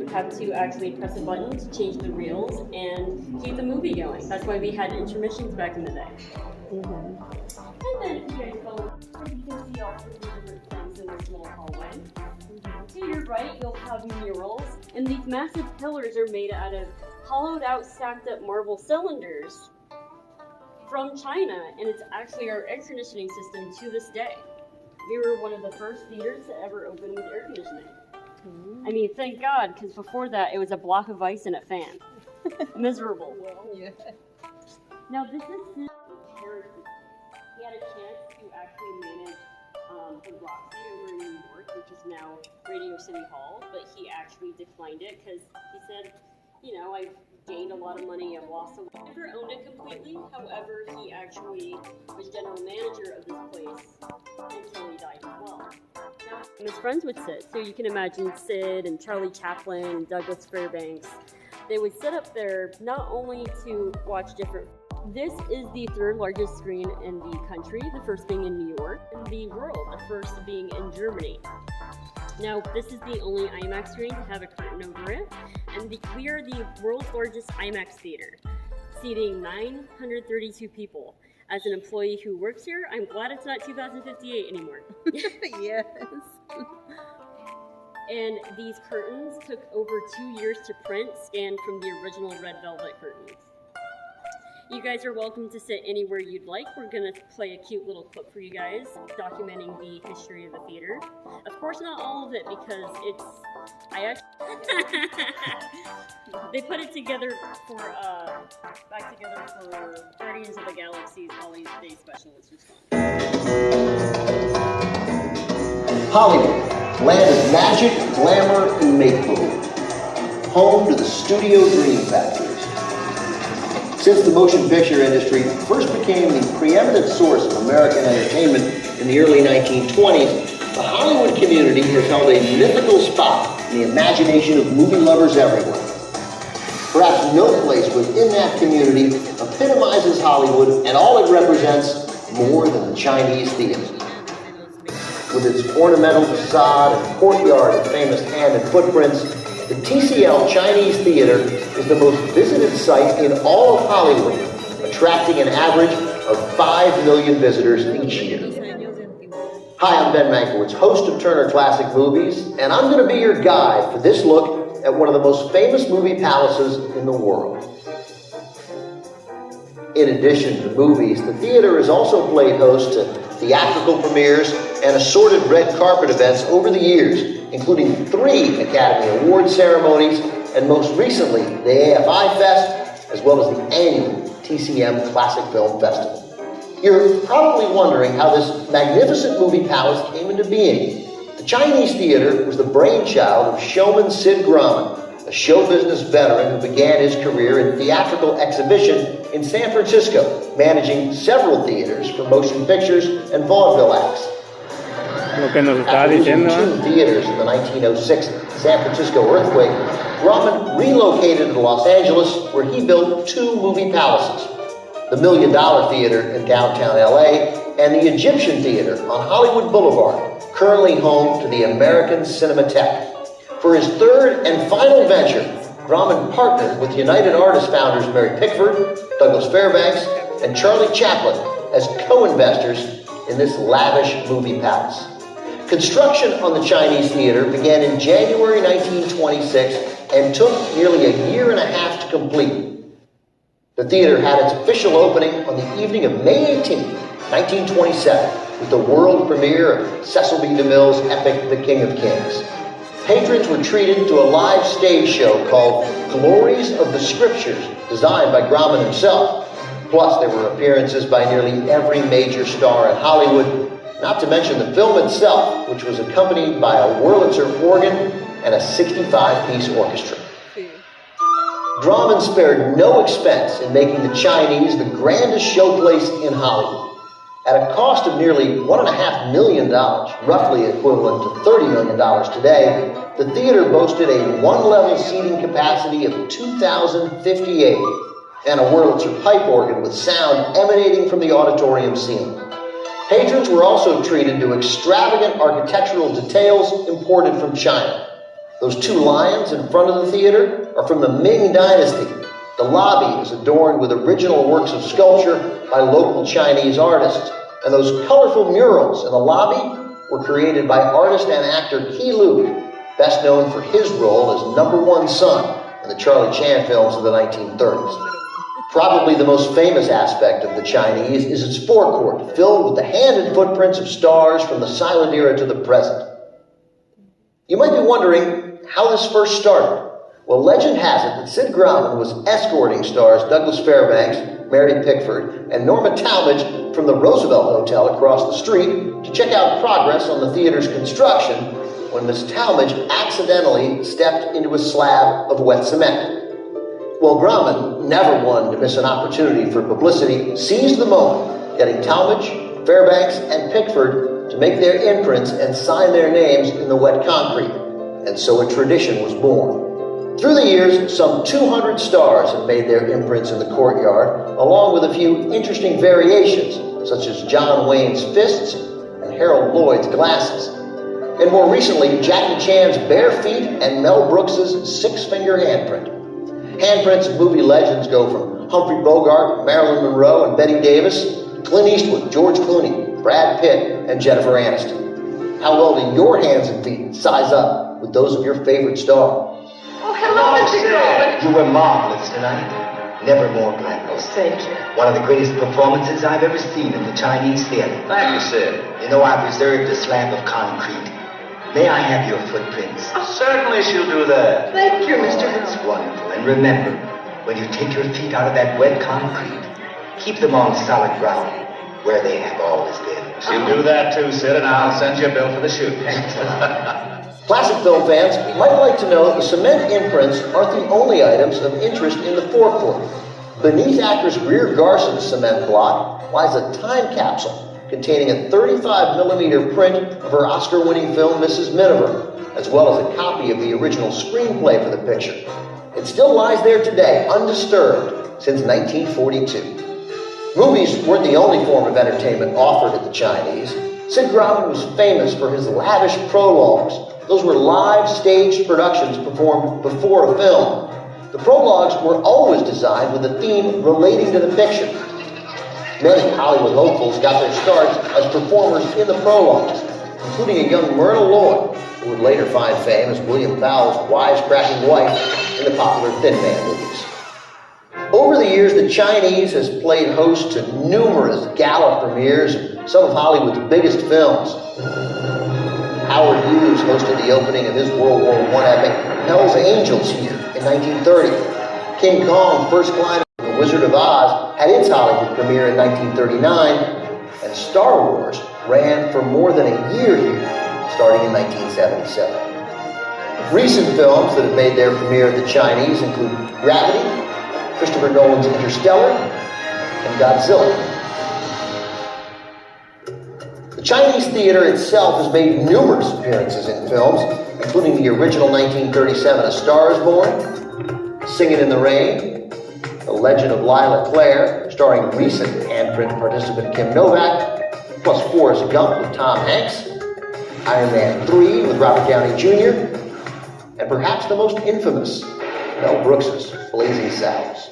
would have to actually press a button to change the reels and keep the movie going. That's why we had intermissions back in the day. And then if you guys go, you can see all sorts of different things in this little hallway. To your right, you'll have murals, and these massive pillars are made out of hollowed out, stacked up marble cylinders from China, and it's actually our air conditioning system to this day. We were one of the first theaters to ever open with air conditioning. I mean, thank God, because before that, it was a block of ice and a fan. Miserable. Yeah. Now, this is his heritage. He had a chance to actually manage the Roxy over in New York, which is now Radio City Hall, but he actually declined it because he said, you know, I've gained a lot of money, I've lost a lot. Never owned it completely, however, he actually was general manager of this place until he died as well. Now, his friends would sit, so you can imagine Sid and Charlie Chaplin and Douglas Fairbanks. They would sit up there not only to watch different. This is the third largest screen in the country, the first being in New York, and the world, the first being in Germany. Now, this is the only IMAX screen to have a curtain over it, and we are the world's largest IMAX theater, seating 932 people. As an employee who works here, I'm glad it's not 2058 anymore. Yes. And these curtains took over 2 years to print, scanned from the original red velvet curtains. You guys are welcome to sit anywhere you'd like. We're going to play a cute little clip for you guys, documenting the history of the theater. Of course, not all of it, because it's... They put it together for, back together for Guardians of the Galaxy's Holiday Special, which was fun. Hollywood, land of magic, glamour, and make-believe. Home to the Studio Dream Factories. Since the motion picture industry first became the preeminent source of American entertainment in the early 1920s, the Hollywood community has held a mythical spot in the imagination of movie lovers everywhere. Perhaps no place within that community epitomizes Hollywood and all it represents more than the Chinese theater. With its ornamental facade and courtyard of famous hand and footprints, the TCL Chinese Theater is the most visited site in all of Hollywood, attracting an average of 5 million visitors each year. Hi, I'm Ben Mankiewicz, host of Turner Classic Movies, and I'm going to be your guide for this look at one of the most famous movie palaces in the world. In addition to movies, the theater has also played host to theatrical premieres and assorted red carpet events over the years, including 3 Academy Award ceremonies, and most recently, the AFI Fest, as well as the annual TCM Classic Film Festival. You're probably wondering how this magnificent movie palace came into being. The Chinese theater was the brainchild of showman Sid Grauman, a show business veteran who began his career in theatrical exhibition in San Francisco, managing several theaters for motion pictures and vaudeville acts. After losing 2 theaters in the 1906 San Francisco earthquake, Grauman relocated to Los Angeles, where he built 2 movie palaces: the $1 Million Theater in downtown LA and the Egyptian Theater on Hollywood Boulevard, currently home to the American Cinematheque. For his third and final venture, Grauman partnered with United Artists founders Mary Pickford, Douglas Fairbanks, and Charlie Chaplin as co-investors in this lavish movie palace. Construction on the Chinese Theater began in January 1926 and took nearly a year and a half to complete. The theater had its official opening on the evening of May 18, 1927, with the world premiere of Cecil B. DeMille's epic The King of Kings. Patrons were treated to a live stage show called Glories of the Scriptures, designed by Grauman himself. Plus, there were appearances by nearly every major star in Hollywood, not to mention the film itself, which was accompanied by a Wurlitzer organ and a 65-piece orchestra. Grauman spared no expense in making the Chinese the grandest showplace in Hollywood. At a cost of nearly $1.5 million, roughly equivalent to $30 million today, the theater boasted a one-level seating capacity of 2,058 and a Wurlitzer pipe organ with sound emanating from the auditorium ceiling. Patrons were also treated to extravagant architectural details imported from China. Those two lions in front of the theater are from the Ming Dynasty. The lobby is adorned with original works of sculpture by local Chinese artists. And those colorful murals in the lobby were created by artist and actor He Lu, best known for his role as number one son in the Charlie Chan films of the 1930s. Probably the most famous aspect of the Chinese is its forecourt, filled with the hand and footprints of stars from the silent era to the present. You might be wondering how this first started. Well, legend has it that Sid Grauman was escorting stars Douglas Fairbanks, Mary Pickford, and Norma Talmadge from the Roosevelt Hotel across the street to check out progress on the theater's construction when Miss Talmadge accidentally stepped into a slab of wet cement. Well, Grauman, never one to miss an opportunity for publicity, seized the moment, getting Talmadge, Fairbanks, and Pickford to make their imprints and sign their names in the wet concrete. And so a tradition was born. Through the years, some 200 stars have made their imprints in the courtyard, along with a few interesting variations, such as John Wayne's fists and Harold Lloyd's glasses. And more recently, Jackie Chan's bare feet and Mel Brooks's six-finger handprint. Handprints of movie legends go from Humphrey Bogart, Marilyn Monroe, and Bette Davis, Clint Eastwood, George Clooney, Brad Pitt, and Jennifer Aniston. How well do your hands and feet size up with those of your favorite star? Oh, hello, Mr. Grauman. You were marvelous tonight. Never more glamorous. Thank you. One of the greatest performances I've ever seen in the Chinese theater. Thank you, Sid. You know, I've reserved a slab of concrete. May I have your footprints? Certainly she'll do that. Thank you, Mr. That's Grauman. wonderful. And remember, when you take your feet out of that wet concrete, keep them on solid ground, where they have always been. She'll do that too, Sid, and I'll send you a bill for the shoot. Classic film fans might like to know that the cement imprints aren't the only items of interest in the forecourt. Beneath actress Greer Garson's cement block lies a time capsule containing a 35mm print of her Oscar-winning film Mrs. Miniver, as well as a copy of the original screenplay for the picture. It still lies there today, undisturbed, since 1942. Movies weren't the only form of entertainment offered at the Chinese. Sid Grauman was famous for his lavish prologues. Those were live staged productions performed before a film. The prologues were always designed with a theme relating to the picture. Many Hollywood hopefuls got their starts as performers in the prologues, including a young Myrna Loy, who would later find fame as William Powell's wisecracking wife in the popular Thin Man movies. Over the years, the Chinese has played host to numerous gala premieres of some of Hollywood's biggest films. Howard Hughes hosted the opening of his World War I epic Hell's Angels here in 1930. King Kong, First Climb, and The Wizard of Oz had its Hollywood premiere in 1939, and Star Wars ran for more than a year here, starting in 1977. Recent films that have made their premiere at the Chinese include Gravity, Christopher Nolan's Interstellar, and Godzilla. The Chinese theater itself has made numerous appearances in films, including the original 1937 A Star is Born, Singin' in the Rain, The Legend of Lila Claire, starring recent handprint participant Kim Novak, plus Forrest Gump with Tom Hanks, Iron Man 3 with Robert Downey Jr., and perhaps the most infamous, Mel Brooks's Blazing Saddles.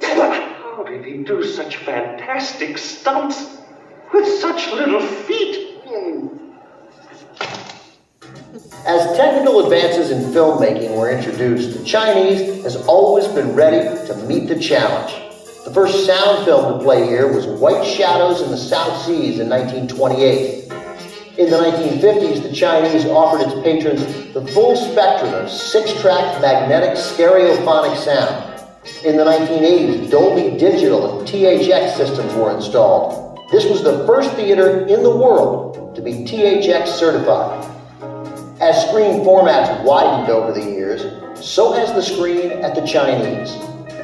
How did he do such fantastic stunts with such little feet? As technical advances in filmmaking were introduced, the Chinese has always been ready to meet the challenge. The first sound film to play here was White Shadows in the South Seas in 1928. In the 1950s, the Chinese offered its patrons the full spectrum of 6-track magnetic stereophonic sound. In the 1980s, Dolby Digital and THX systems were installed. This was the first theater in the world to be THX certified. As screen formats widened over the years, so has the screen at the Chinese.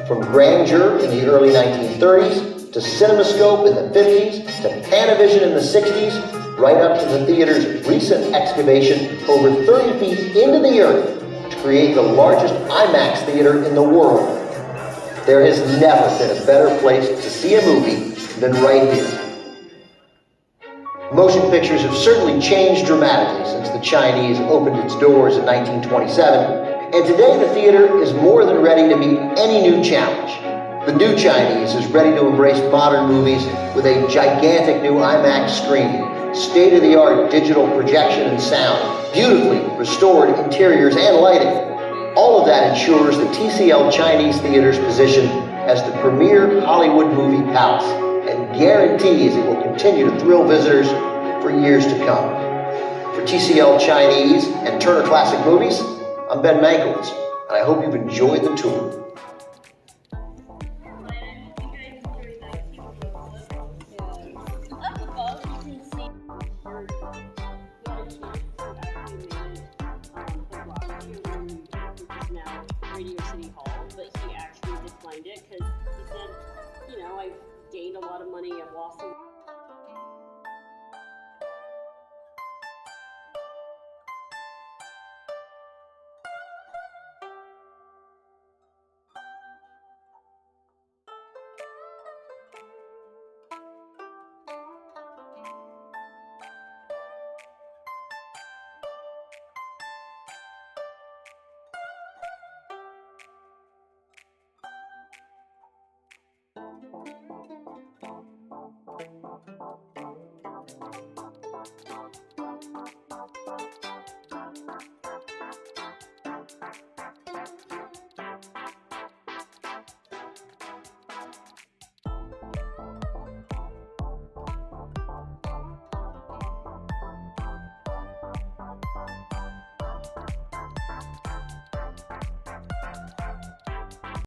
From grandeur in the early 1930s, to CinemaScope in the 50s, to Panavision in the 60s, right up to the theater's recent excavation over 30 feet into the earth to create the largest IMAX theater in the world. There has never been a better place to see a movie than right here. Motion pictures have certainly changed dramatically since the Chinese opened its doors in 1927, and today the theater is more than ready to meet any new challenge. The new Chinese is ready to embrace modern movies with a gigantic new IMAX screen, state-of-the-art digital projection and sound, beautifully restored interiors and lighting. All of that ensures the TCL Chinese Theater's position as the premier Hollywood movie palace and guarantees it will continue to thrill visitors for years to come. For TCL Chinese and Turner Classic Movies, I'm Ben Mankiewicz, and I hope you've enjoyed the tour. Radio City Hall, but he actually declined it because he said, you know, I've gained a lot of money, I've lost a lot.